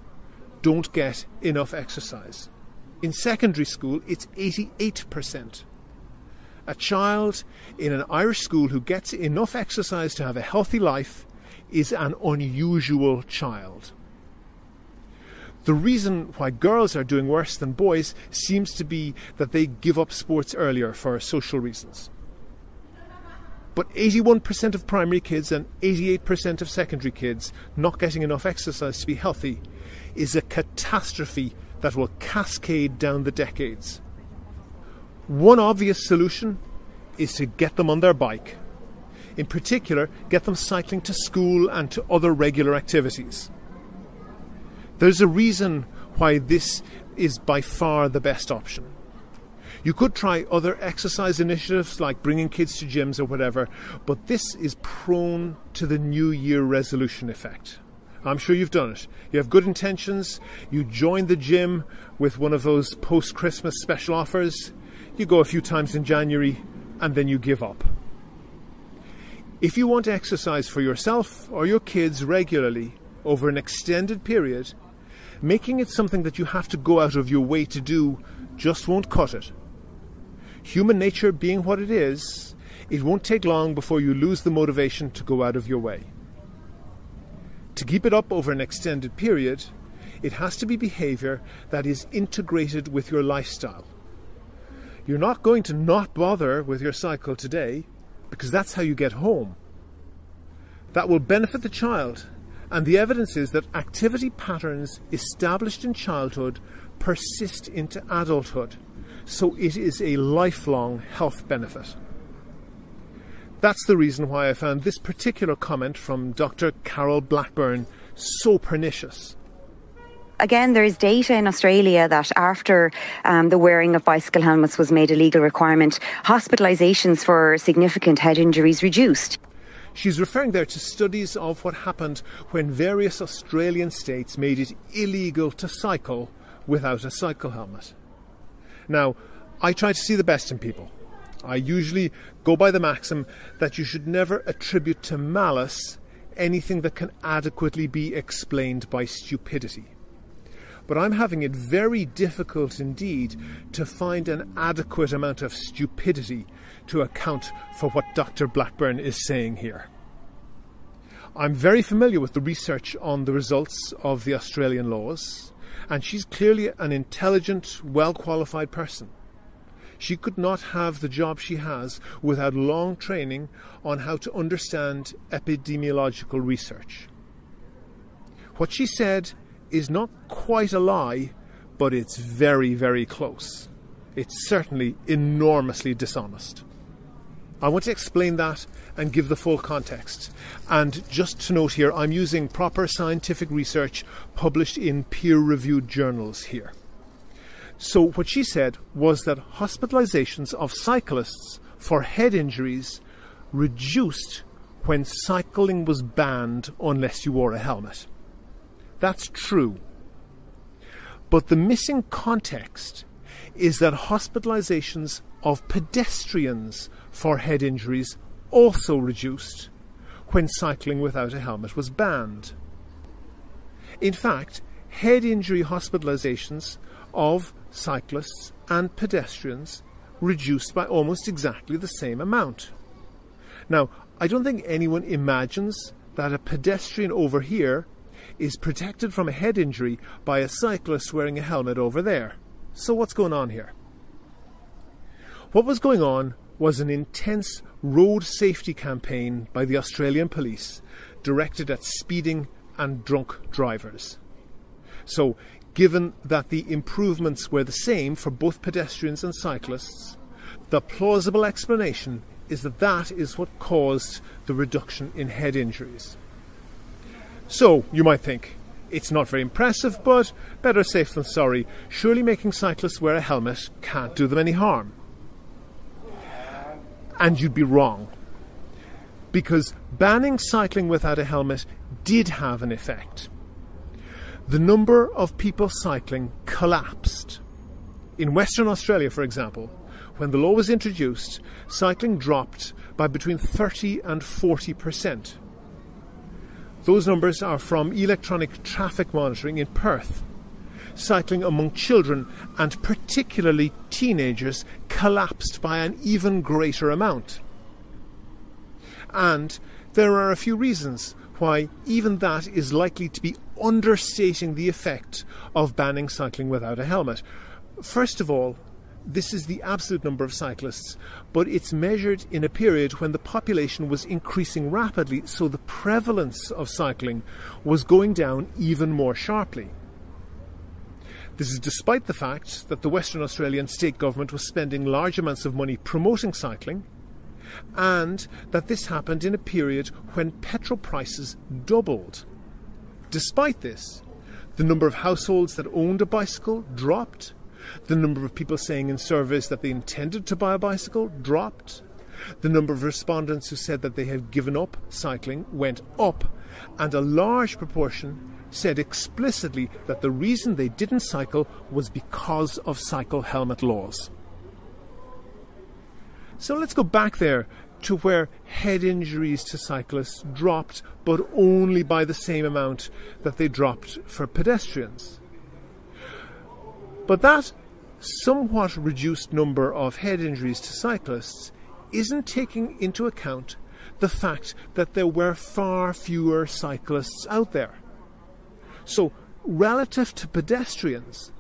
don't get enough exercise. In secondary school, it's 88%. A child in an Irish school who gets enough exercise to have a healthy life is an unusual child. The reason why girls are doing worse than boys seems to be that they give up sports earlier for social reasons. But 81% of primary kids and 88% of secondary kids not getting enough exercise to be healthy is a catastrophe that will cascade down the decades. One obvious solution is to get them on their bike. In particular, get them cycling to school and to other regular activities. There's a reason why this is by far the best option. You could try other exercise initiatives like bringing kids to gyms or whatever, but this is prone to the New Year resolution effect. I'm sure you've done it. You have good intentions, you join the gym with one of those post-Christmas special offers, you go a few times in January, and then you give up. If you want to exercise for yourself or your kids regularly over an extended period, making it something that you have to go out of your way to do just won't cut it. Human nature being what it is, it won't take long before you lose the motivation to go out of your way. To keep it up over an extended period, it has to be behaviour that is integrated with your lifestyle. You're not going to not bother with your cycle today, because that's how you get home. That will benefit the child, and the evidence is that activity patterns established in childhood persist into adulthood, so it is a lifelong health benefit. That's the reason why I found this particular comment from Dr. Carol Blackburn so pernicious. Again, there is data in Australia that after the wearing of bicycle helmets was made a legal requirement, hospitalisations for significant head injuries reduced. She's referring there to studies of what happened when various Australian states made it illegal to cycle without a cycle helmet. Now, I try to see the best in people. I usually go by the maxim that you should never attribute to malice anything that can adequately be explained by stupidity. But I'm having it very difficult indeed to find an adequate amount of stupidity to account for what Dr. Blackburn is saying here. I'm very familiar with the research on the results of the Australian laws, and she's clearly an intelligent, well-qualified person. She could not have the job she has without long training on how to understand epidemiological research. What she said is not quite a lie, but it's very, very close. It's certainly enormously dishonest. I want to explain that and give the full context. And just to note here, I'm using proper scientific research published in peer-reviewed journals here. So what she said was that hospitalizations of cyclists for head injuries reduced when cycling was banned unless you wore a helmet. That's true. But the missing context is that hospitalizations of pedestrians for head injuries also reduced when cycling without a helmet was banned. In fact, head injury hospitalisations of cyclists and pedestrians reduced by almost exactly the same amount. Now, I don't think anyone imagines that a pedestrian over here is protected from a head injury by a cyclist wearing a helmet over there. So what's going on here? What was going on was an intense road safety campaign by the Australian police directed at speeding and drunk drivers. So, given that the improvements were the same for both pedestrians and cyclists, the plausible explanation is that that is what caused the reduction in head injuries. So, you might think, it's not very impressive, but better safe than sorry. Surely making cyclists wear a helmet can't do them any harm. And you'd be wrong. Because banning cycling without a helmet did have an effect. The number of people cycling collapsed. In Western Australia, for example, when the law was introduced, cycling dropped by between 30 and 40%. Those numbers are from electronic traffic monitoring in Perth. Cycling among children, and particularly teenagers, collapsed by an even greater amount. And there are a few reasons why even that is likely to be understating the effect of banning cycling without a helmet. First of all, this is the absolute number of cyclists, but it's measured in a period when the population was increasing rapidly, so the prevalence of cycling was going down even more sharply. This is despite the fact that the Western Australian state government was spending large amounts of money promoting cycling, and that this happened in a period when petrol prices doubled. Despite this, the number of households that owned a bicycle dropped, the number of people saying in surveys that they intended to buy a bicycle dropped, the number of respondents who said that they had given up cycling went up, and a large proportion said explicitly that the reason they didn't cycle was because of cycle helmet laws. So let's go back there to where head injuries to cyclists dropped, but only by the same amount that they dropped for pedestrians. But that somewhat reduced number of head injuries to cyclists isn't taking into account the fact that there were far fewer cyclists out there. So, relative to pedestrians,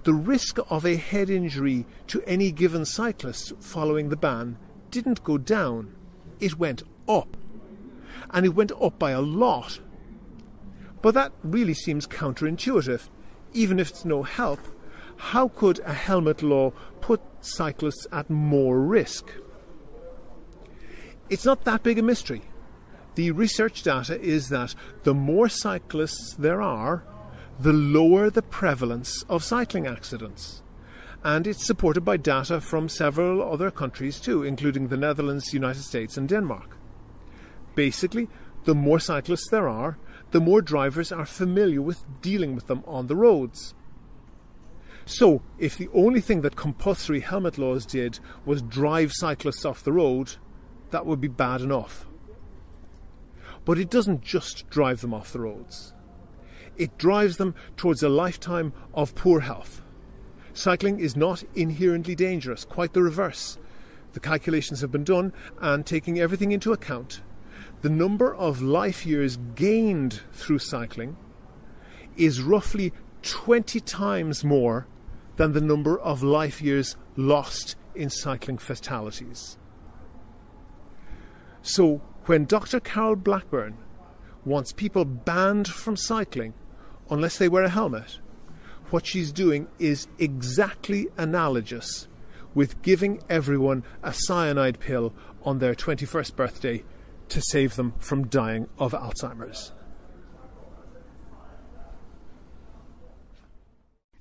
the risk of a head injury to any given cyclist following the ban didn't go down, it went up. And it went up by a lot. But that really seems counterintuitive. Even if it's no help, how could a helmet law put cyclists at more risk? It's not that big a mystery. The research data is that the more cyclists there are, the lower the prevalence of cycling accidents. And it's supported by data from several other countries too, including the Netherlands, United States and Denmark. Basically, the more cyclists there are, the more drivers are familiar with dealing with them on the roads. So, if the only thing that compulsory helmet laws did was drive cyclists off the road, that would be bad enough. But it doesn't just drive them off the roads. It drives them towards a lifetime of poor health. Cycling is not inherently dangerous, quite the reverse. The calculations have been done, and taking everything into account, the number of life years gained through cycling is roughly 20 times more than the number of life years lost in cycling fatalities. So, when Dr. Carol Blackburn wants people banned from cycling unless they wear a helmet, what she's doing is exactly analogous with giving everyone a cyanide pill on their 21st birthday to save them from dying of Alzheimer's.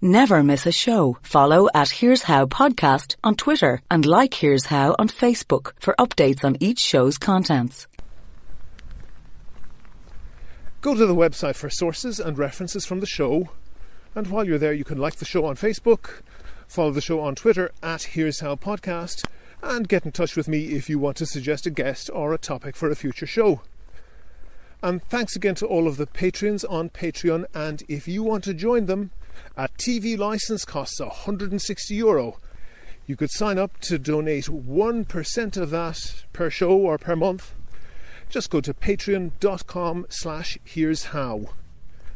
Never miss a show. Follow at Here's How Podcast on Twitter and like Here's How on Facebook for updates on each show's contents. Go to the website for sources and references from the show, and while you're there you can like the show on Facebook, follow the show on Twitter at Here's How Podcast, and get in touch with me if you want to suggest a guest or a topic for a future show. And thanks again to all of the patrons on Patreon. And if you want to join them, a TV licence costs €160. You could sign up to donate 1% of that per show or per month. Just go to patreon.com/here'show.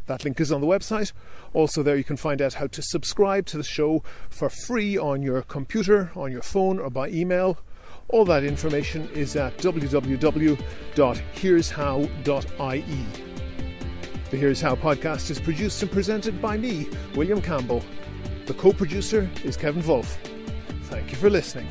That link is on the website. Also there you can find out how to subscribe to the show for free on your computer, on your phone or by email. All that information is at www.here'show.ie. The Here's How podcast is produced and presented by me, William Campbell. The co-producer is Kevin Wolf. Thank you for listening.